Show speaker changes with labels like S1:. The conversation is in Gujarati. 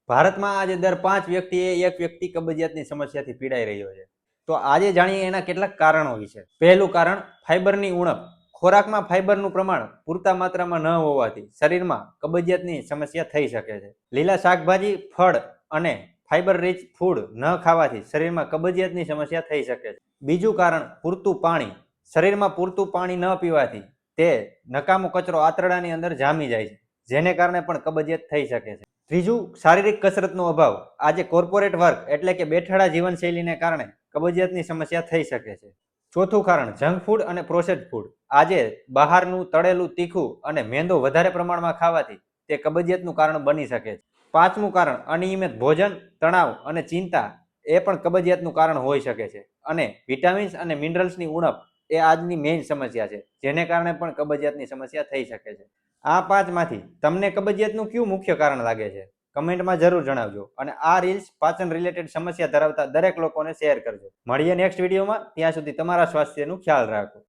S1: ભારતમાં આજે દર 5 વ્યક્તિએ એક વ્યક્તિ કબજિયાતની સમસ્યાથી પીડાઈ રહ્યો છે. તો આજે જાણીએ એના કેટલાક કારણો વિશે. પહેલું કારણ ફાઈબરની ઉણપ. ખોરાકમાં ફાઈબરનું પ્રમાણ પૂરતા માત્રામાં ન હોવાથી શરીરમાં કબજિયાતની સમસ્યા થઈ શકે છે. લીલા શાકભાજી, ફળ અને ફાઈબર રીચ ફૂડ ન ખાવાથી શરીરમાં કબજિયાતની સમસ્યા થઈ શકે છે. બીજું કારણ પૂરતું પાણી. શરીરમાં પૂરતું પાણી ન પીવાથી તે નકામો કચરો આંતરડાની અંદર જામી જાય છે, જેને કારણે પણ કબજિયાત થઈ શકે છે. ત્રીજું, શારીરિક કસરતનો અભાવ. આજે કોર્પોરેટ વર્ક એટલે કે બેઠાડા જીવનશૈલીને કારણે કબજિયાતની સમસ્યા થઈ શકે છે. ચોથું કારણ જંક ફૂડ અને પ્રોસેસ્ડ ફૂડ. આજે બહારનું તળેલું, તીખું અને મેંદો વધારે પ્રમાણમાં ખાવાથી તે કબજિયાતનું કારણ બની શકે છે. પાંચમું કારણ અનિયમિત ભોજન, તણાવ અને ચિંતા એ પણ કબજિયાતનું કારણ હોઈ શકે છે. અને વિટામિન્સ અને મિનરલ્સની ઉણપ એ આજની મેઇન સમસ્યા છે, જેને કારણે પણ કબજિયાતની સમસ્યા થઈ શકે છે. આ પાંચમાંથી તમને કબજિયાતનું કયું મુખ્ય કારણ લાગે છે? કમેન્ટમાં જરૂર જણાવજો અને આ રીલ્સ પાચન રિલેટેડ સમસ્યા ધરાવતા દરેક લોકોને શેર કરજો. મળીએ નેક્સ્ટ વિડીયોમાં. ત્યાં સુધી તમારા સ્વાસ્થ્યનું ખ્યાલ રાખો.